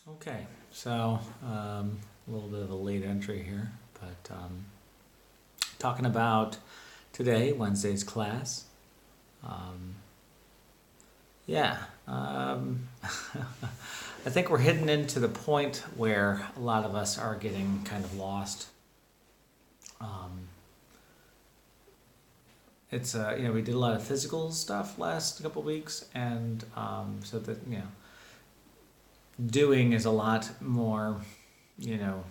Okay, so a little bit of a late entry here, but talking about today, Wednesday's class. Um, yeah, I think we're heading into the point where a lot of us are getting kind of lost. Um, we did a lot of physical stuff last couple weeks, and so that, doing is a lot more, you know,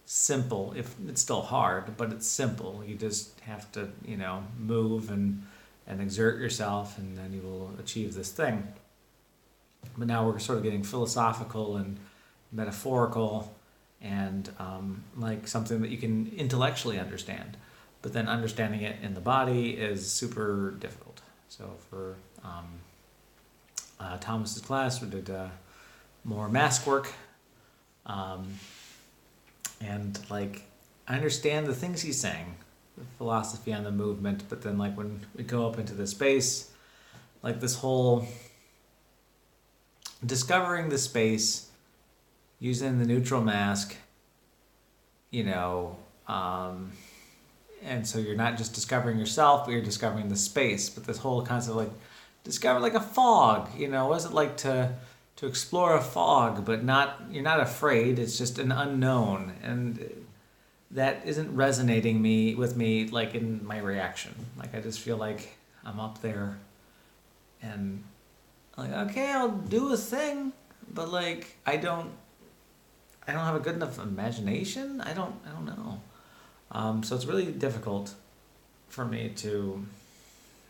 simple. If it's still hard, but it's simple. You just have to, move and exert yourself, and then you will achieve this thing. But now we're sort of getting philosophical and metaphorical, and like something that you can intellectually understand, but then understanding it in the body is super difficult. So for Thomas's class, we did more mask work. Um, and like I understand the things he's saying, the philosophy on the movement, but then like when we go up into the space, like this whole discovering the space using the neutral mask, you know, and so you're not just discovering yourself, but you're discovering the space. But this whole concept of like discover like a fog, what is it like to explore a fog, but not you're not afraid. It's just an unknown, and that isn't resonating me with me like in my reaction. Like I just feel like I'm up there, and like okay, I'll do a thing, but like I don't have a good enough imagination. I don't know. So it's really difficult for me to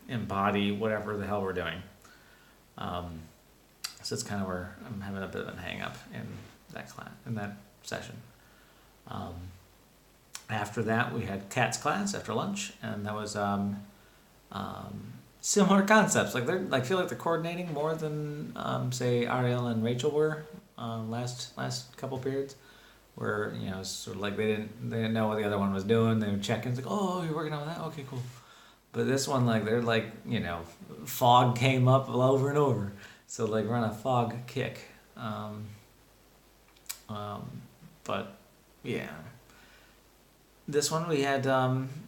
embody whatever the hell we're doing. Um, so it's kind of where I'm having a bit of a hang up in that class, in that session. Um, After that, we had Kat's class after lunch, and that was similar concepts. Like they're like feel like they're coordinating more than say Ariel and Rachel were last couple periods, where it's sort of like they didn't know what the other one was doing. They would check in, it's like, oh, you're working on that, okay, cool. But this one, like they're like fog came up over and over, so like we're on a fog kick. Um, but yeah, this one we had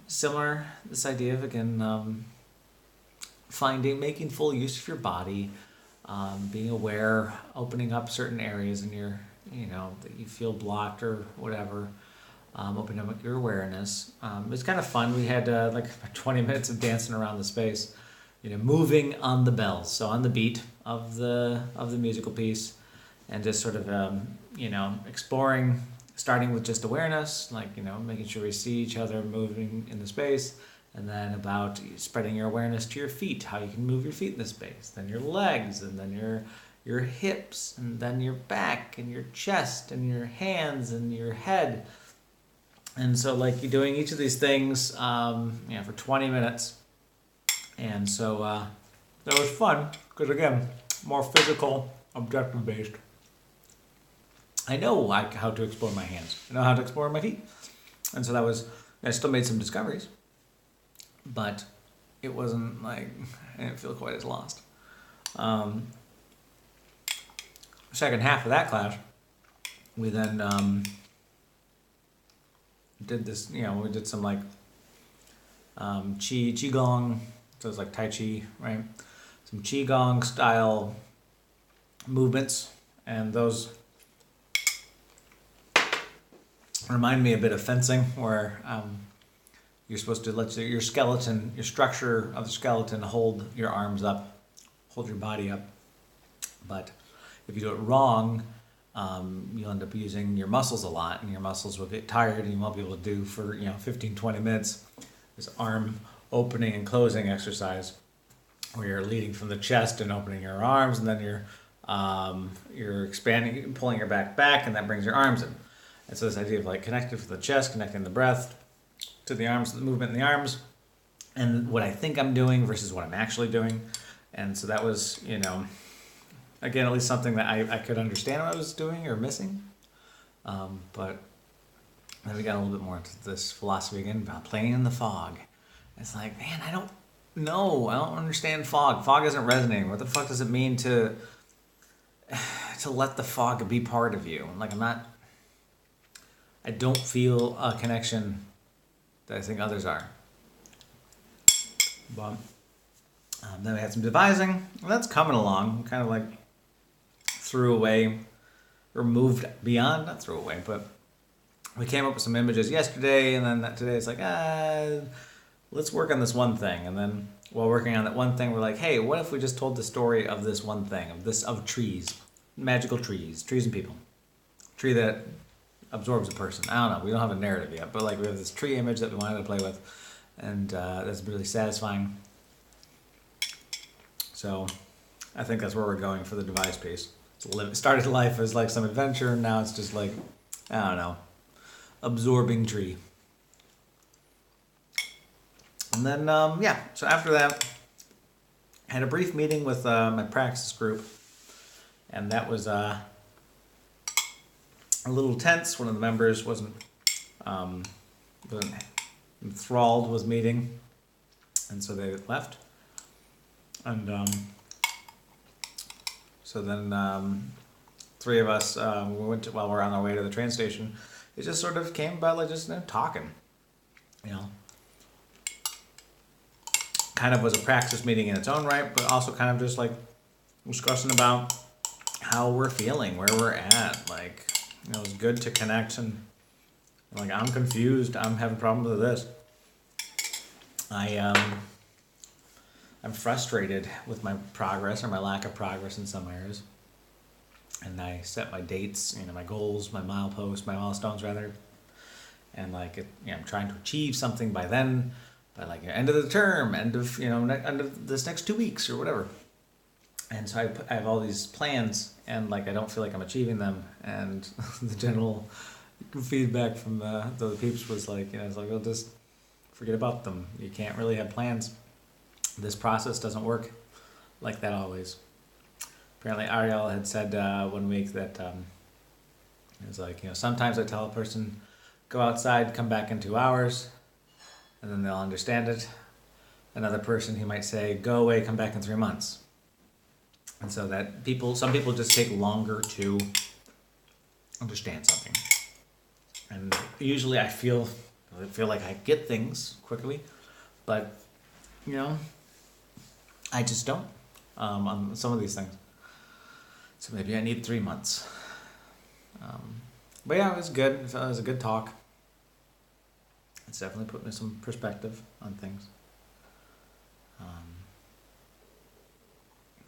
similar this idea of again making full use of your body, being aware, opening up certain areas in your that you feel blocked or whatever. Opening up your awareness. It's kind of fun. We had like 20 minutes of dancing around the space, moving on the bells, so on the beat of the musical piece, and just sort of exploring, starting with just awareness, like making sure we see each other moving in the space, and then about spreading your awareness to your feet, how you can move your feet in the space, then your legs, and then your hips, and then your back, and your chest, and your hands, and your head. And so like you're doing each of these things for 20 minutes. And so that was fun because again, more physical, objective based. I know how to explore my hands. I know how to explore my feet. And so I still made some discoveries, but it wasn't like, I didn't feel quite as lost. Second half of that class, we then did this, we did some like qigong, so it's like tai chi, right? Some qigong style movements, and those remind me a bit of fencing, where you're supposed to let your structure of the skeleton hold your arms up, hold your body up, but if you do it wrong, you'll end up using your muscles a lot, and your muscles will get tired, and you won't be able to do for 15-20 minutes this arm opening and closing exercise, where you're leading from the chest and opening your arms, and then you're expanding, pulling your back, and that brings your arms in. And so this idea of like connecting to the chest, connecting the breath to the arms, the movement in the arms, and what I think I'm doing versus what I'm actually doing. And so that was again, at least something that I could understand what I was doing or missing. But then we got a little bit more into this philosophy again about playing in the fog. It's like, man, I don't know. I don't understand fog. Fog isn't resonating. What the fuck does it mean to to let the fog be part of you. Like I don't feel a connection that I think others are. But then we had some devising, and that's coming along. Kind of like threw away, or moved beyond, not threw away, but we came up with some images yesterday, and then today it's like, let's work on this one thing. And then while working on that one thing, we're like, hey, what if we just told the story of this one thing, of trees, magical trees and people. Tree that absorbs a person. I don't know, we don't have a narrative yet, but like we have this tree image that we wanted to play with, and that's really satisfying. So I think that's where we're going for the devise piece. It started life as like some adventure, and now it's just like, I don't know, absorbing tree. And then, so after that, I had a brief meeting with my praxis group, and that was a little tense. One of the members wasn't enthralled with meeting, and so they left. And so then three of us, while we're on our way to the train station, it just sort of came about like just talking, kind of was a praxis meeting in its own right, but also kind of just like discussing about how we're feeling, where we're at. Like, it was good to connect, and like, I'm confused, I'm having problems with this. I'm frustrated with my progress or my lack of progress in some areas. And I set my dates, my goals, my milestones rather. And like, I'm trying to achieve something by then, by like end of the term, end of this next 2 weeks or whatever. And so I have all these plans, and like I don't feel like I'm achieving them. And the general feedback from the peeps was like, it's like, well, just forget about them. You can't really have plans. This process doesn't work like that always. Apparently Ariel had said 1 week that it was like, sometimes I tell a person, go outside, come back in 2 hours, and then they'll understand it. Another person, he might say, go away, come back in 3 months. And so that some people just take longer to understand something. And usually I feel like I get things quickly, but I just don't on some of these things. So maybe I need 3 months. But yeah, it was good. It was a good talk. It's definitely put me some perspective on things.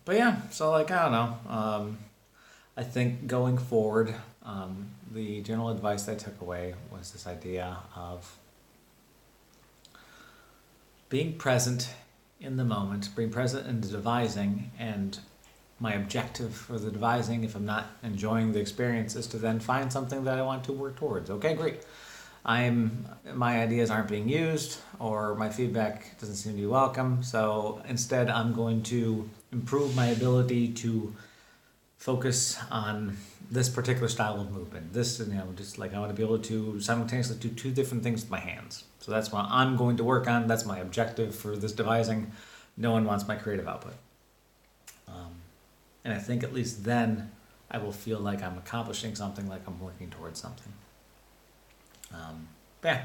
But yeah, so like, I don't know. I think going forward, the general advice that I took away was this idea of being present in the moment, being present in the devising, and my objective for the devising, if I'm not enjoying the experience, is to then find something that I want to work towards. Okay, great. My ideas aren't being used, or my feedback doesn't seem to be welcome, so instead I'm going to improve my ability to focus on this particular style of movement. This, just like I want to be able to simultaneously do 2 different things with my hands. So that's what I'm going to work on. That's my objective for this devising. No one wants my creative output. And I think at least then I will feel like I'm accomplishing something, like I'm working towards something. Yeah.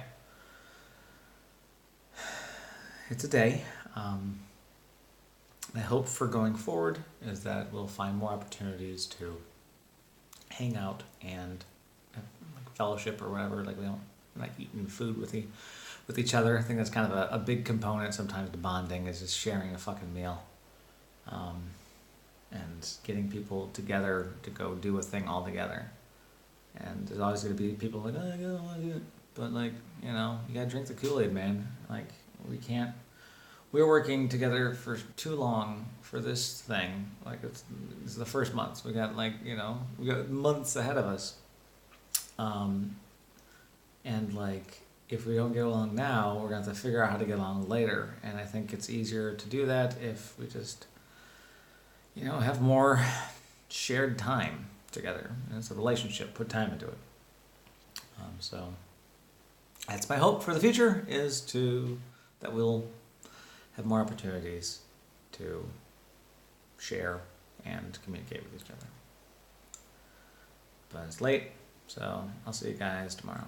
It's a day. My hope for going forward is that we'll find more opportunities to hang out and have, like, fellowship or whatever. Like, we're not eating food with each other. I think that's kind of a big component sometimes to bonding, is just sharing a fucking meal. And getting people together to go do a thing all together. And there's always going to be people like, I don't want to do it. But like, you gotta drink the Kool-Aid, man. Like, we're working together for too long for this thing. Like, it's the first months. We got we got months ahead of us. And like, if we don't get along now, we're gonna have to figure out how to get along later. And I think it's easier to do that if we just, have more shared time together. And it's a relationship. Put time into it. So that's my hope for the future, is that we'll have more opportunities to share and communicate with each other. but it's late, so I'll see you guys tomorrow.